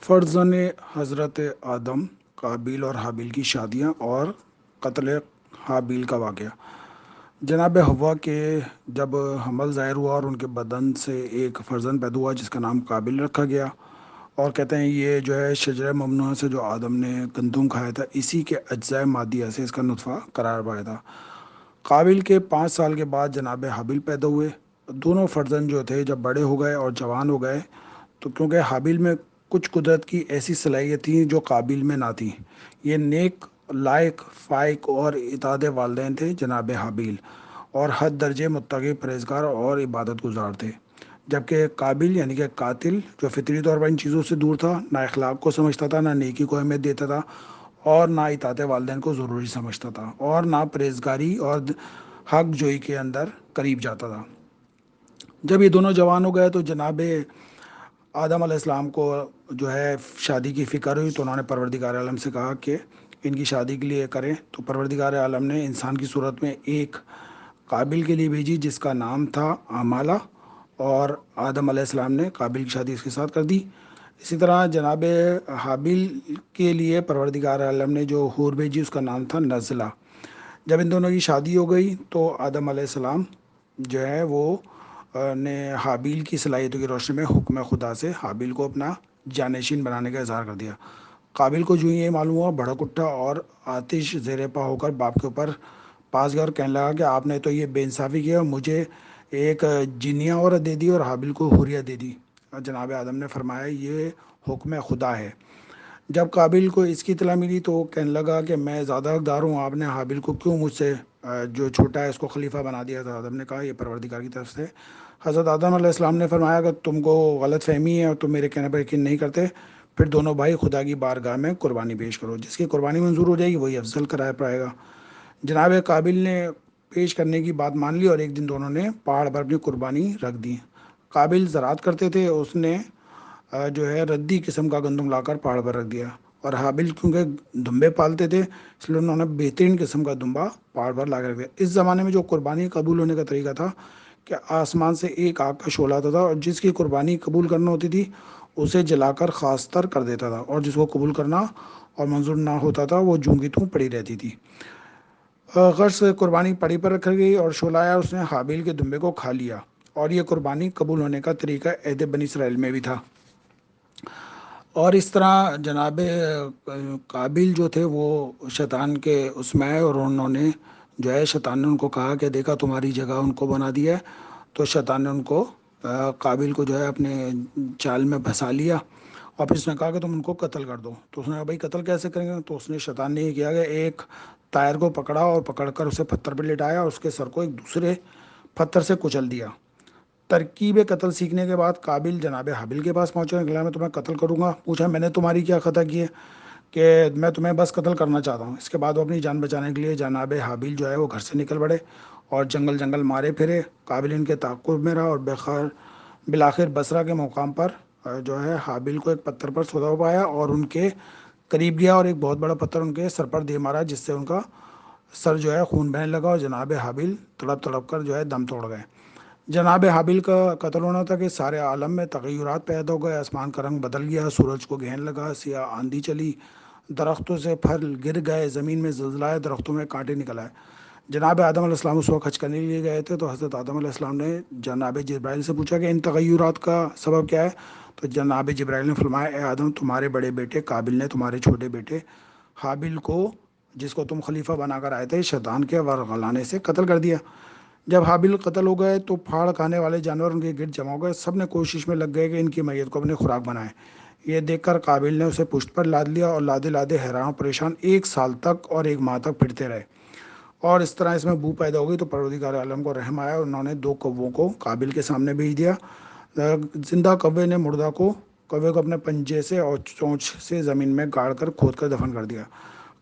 فرزند حضرت آدم قابیل اور حابیل کی شادیاں اور قتل حابیل کا واقعہ۔ جناب حوا کے جب حمل ظاہر ہوا اور ان کے بدن سے ایک فرزند پیدا ہوا جس کا نام قابل رکھا گیا، اور کہتے ہیں یہ جو ہے شجرہ ممنوعہ سے جو آدم نے گندم کھایا تھا اسی کے اجزاء مادیہ سے اس کا نطفہ قرار پایا تھا۔ قابل کے 5 سال کے بعد جناب حابیل پیدا ہوئے۔ دونوں فرزند جو تھے جب بڑے ہو گئے اور جوان ہو گئے تو کیونکہ حابیل میں کچھ قدرت کی ایسی صلاحیت تھیں جو قابل میں نہ تھیں، یہ نیک، لائق، فائق اور اطاعت والدین تھے جناب حابیل، اور حد درجے متقی، پرہیزگار اور عبادت گزار تھے، جبکہ قابل یعنی کہ قاتل جو فطری طور پر ان چیزوں سے دور تھا، نہ اخلاق کو سمجھتا تھا، نہ نیکی کو اہمیت دیتا تھا، اور نہ اطاعت والدین کو ضروری سمجھتا تھا، اور نہ پرہیزگاری اور حق جوئی کے اندر قریب جاتا تھا۔ جب یہ دونوں جوان ہو گئے تو جناب آدم علیہ السلام کو جو ہے شادی کی فکر ہوئی، تو انہوں نے پروردگار عالم سے کہا کہ ان کی شادی کے لیے کریں، تو پروردگار عالم نے انسان کی صورت میں ایک قابل کے لیے بھیجی جس کا نام تھا آمالہ، اور آدم علیہ السلام نے قابل کی شادی اس کے ساتھ کر دی۔ اسی طرح جناب حابیل کے لیے پروردگار عالم نے جو حور بھیجی اس کا نام تھا نزلہ۔ جب ان دونوں کی شادی ہو گئی تو آدم علیہ السلام جو ہے وہ نے حابیل کی صلاحیتوں کی روشنی میں حکم خدا سے حابیل کو اپنا جانشین بنانے کا اظہار کر دیا۔ قابل کو جو ہی یہ معلوم ہوا بھڑک اٹھا اور آتش زیر پا ہو کر باپ کے اوپر پاس گیا اور کہنے لگا کہ آپ نے تو یہ بے انصافی کیا، مجھے ایک جنیا عورت دے دی اور حابیل کو حوریہ دے دی۔ جناب آدم نے فرمایا یہ حکم خدا ہے۔ جب قابل کو اس کی اطلاع ملی تو وہ کہنے لگا کہ میں زیادہ حقدار ہوں، آپ نے حابل کو کیوں مجھ سے جو چھوٹا ہے اس کو خلیفہ بنا دیا تھا؟ آدم نے کہا یہ پروردگار کی طرف سے۔ حضرت آدم علیہ السلام نے فرمایا کہ تم کو غلط فہمی ہے اور تم میرے کہنے پر یقین نہیں کرتے، پھر دونوں بھائی خدا کی بارگاہ میں قربانی پیش کرو، جس کی قربانی منظور ہو جائے گی وہی افضل قرار پائے گا۔ جناب قابل نے پیش کرنے کی بات مان لی اور ایک دن دونوں نے پہاڑ پر اپنی قربانی رکھ دی۔ قابل زراعت کرتے تھے، اس نے جو ہے ردی قسم کا گندم لا کر پہاڑ پر رکھ دیا، اور حابل کیونکہ دمبے پالتے تھے اس لیے انہوں نے بہترین قسم کا دمبا پہاڑ پر لا کر رکھ دیا۔ اس زمانے میں جو قربانی قبول ہونے کا طریقہ تھا کہ آسمان سے ایک آگ کا شعلہ آتا تھا اور جس کی قربانی قبول کرنا ہوتی تھی اسے جلا کر خاص تر کر دیتا تھا، اور جس کو قبول کرنا اور منظور نہ ہوتا تھا وہ جوں کی توں پڑی رہتی تھی۔ غرض قربانی پڑی پر رکھ گئی اور شعلہ آیا، اس نے حابیل کے دمبے کو کھا لیا، اور یہ قربانی قبول ہونے کا طریقہ عہد بنی اسرائیل میں بھی تھا۔ اور اس طرح جناب قابل جو تھے وہ شیطان کے اس میں آئے، اور انہوں نے جو ہے شیطان نے ان کو کہا کہ دیکھا تمہاری جگہ ان کو بنا دیا ہے، تو شیطان نے ان کو قابل کو جو ہے اپنے چال میں پھنسا لیا، اور پھر اس نے کہا کہ تم ان کو قتل کر دو۔ تو اس نے کہا بھائی قتل کیسے کریں گے؟ تو اس نے شیطان نے یہ کیا کہ ایک طائر کو پکڑا اور پکڑ کر اسے پتھر پہ لٹایا اور اس کے سر کو ایک دوسرے پتھر سے کچل دیا۔ ترکیب قتل سیکھنے کے بعد قابل جناب حابل کے پاس پہنچا، نکلا میں تمہیں قتل کروں گا۔ پوچھا میں نے تمہاری کیا خطا کی ہے کہ میں تمہیں بس قتل کرنا چاہتا ہوں؟ اس کے بعد وہ اپنی جان بچانے کے لیے جناب حابل جو ہے وہ گھر سے نکل پڑے اور جنگل جنگل مارے پھرے۔ قابل ان کے تعاقب میں رہا اور بالآخر بصرہ کے مقام پر جو ہے حابل کو ایک پتھر پر سودا پایا اور ان کے قریب گیا اور ایک بہت بڑا پتھر ان کے سر پر دے مارا، جس سے ان کا سر جو ہے خون بہنے لگا اور جناب حابل تڑپ تڑپ کر جو ہے دم توڑ گئے۔ جناب حابل کا قتل ہونا تھا کہ سارے عالم میں تغیرات پیدا ہو گئے، آسمان کا رنگ بدل گیا، سورج کو گہن لگا، سیاہ آندھی چلی، درختوں سے پھل گر گئے، زمین میں زلزلہ آیا، درختوں میں کانٹے نکل آئے۔ جناب آدم علیہ السلام اس وقت حج کرنے کے لیے گئے تھے، تو حضرت آدم علیہ السلام نے جناب جبرائیل سے پوچھا کہ ان تغیرات کا سبب کیا ہے؟ تو جناب جبرائیل نے فرمایا اے آدم، تمہارے بڑے بیٹے قابل نے تمہارے چھوٹے بیٹے حابل کو، جس کو تم خلیفہ بنا کر آئے تھے، شیطان کے ورغلانے سے قتل کر دیا۔ جب حابل قتل ہو گئے تو پھاڑ کھانے والے جانور ان کے گرد جمع ہو گئے، سب نے کوشش میں لگ گئے کہ ان کی میت کو اپنے خوراک بنائیں۔ یہ دیکھ کر قابل نے اسے پشت پر لاد لیا اور لادے لادے حیران و پریشان 1 سال تک اور 1 ماہ تک پھرتے رہے، اور اس طرح اس میں بو پیدا ہو گئی۔ تو پروردگار عالم کو رحم آیا اور انہوں نے 2 کووں کو قابل کے سامنے بھیج دیا۔ زندہ کوے نے مردہ کوے کو اپنے پنجے سے اور چونچ سے زمین میں گاڑ کر کھود کر دفن کر دیا۔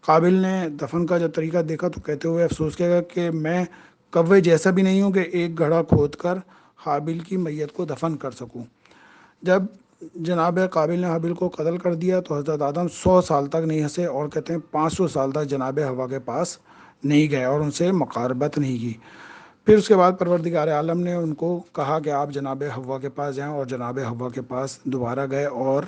قابل نے دفن کا جب طریقہ دیکھا تو کہتے ہوئے افسوس کیا کہ میں کوے جیسا بھی نہیں ہوں کہ ایک گڑھا کھود کر حابل کی میت کو دفن کر سکوں۔ جب جناب قابل نے حابل کو قتل کر دیا تو حضرت آدم 100 سال تک نہیں ہنسے، اور کہتے ہیں 500 سال تک جناب ہوا کے پاس نہیں گئے اور ان سے مقاربت نہیں کی۔ پھر اس کے بعد پروردگار عالم نے ان کو کہا کہ آپ جناب حوا کے پاس جائیں، اور جناب حوا کے پاس دوبارہ گئے اور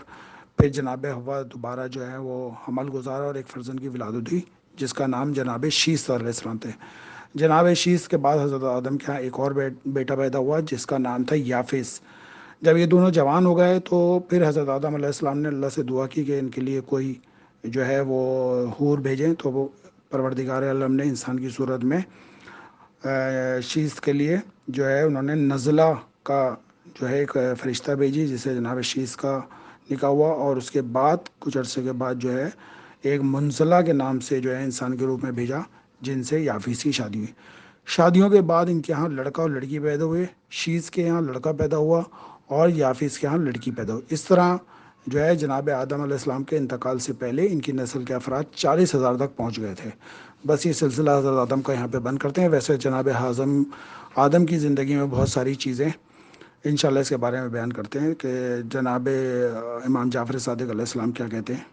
پھر جناب ہوا دوبارہ جو ہے وہ حمل گزارا اور ایک فرزند کی ولادت ہوئی جس کا نام جناب شیس علیہ السلام تھے۔ جناب شیس کے بعد حضرت آدم کے ہاں ایک اور بیٹا پیدا ہوا جس کا نام تھا یافس۔ جب یہ دونوں جوان ہو گئے تو پھر حضرت آدم علیہ السلام نے اللہ سے دعا کی کہ ان کے لیے کوئی جو ہے وہ حور بھیجیں، تو وہ پروردگار عالم نے انسان کی صورت میں شیس کے لیے جو ہے انہوں نے نزلہ کا جو ہے ایک فرشتہ بھیجی جسے جناب شیس کا نکاح ہوا، اور اس کے بعد کچھ عرصے کے بعد جو ہے ایک منزلہ کے نام سے جو ہے انسان کے روپ میں بھیجا جن سے یافیس کی شادی ہوئی۔ شادیوں کے بعد ان کے ہاں لڑکا اور لڑکی پیدا ہوئے، شیس کے یہاں لڑکا پیدا ہوا اور یافیس کے ہاں لڑکی پیدا ہوئی۔ اس طرح جو ہے جناب آدم علیہ السلام کے انتقال سے پہلے ان کی نسل کے افراد 40,000 تک پہنچ گئے تھے۔ بس یہ سلسلہ حضرت آدم کا یہاں پہ بند کرتے ہیں۔ ویسے جناب آدم کی زندگی میں بہت ساری چیزیں انشاءاللہ اس کے بارے میں بیان کرتے ہیں کہ جناب امام جعفر صادق علیہ السلام کیا کہتے ہیں۔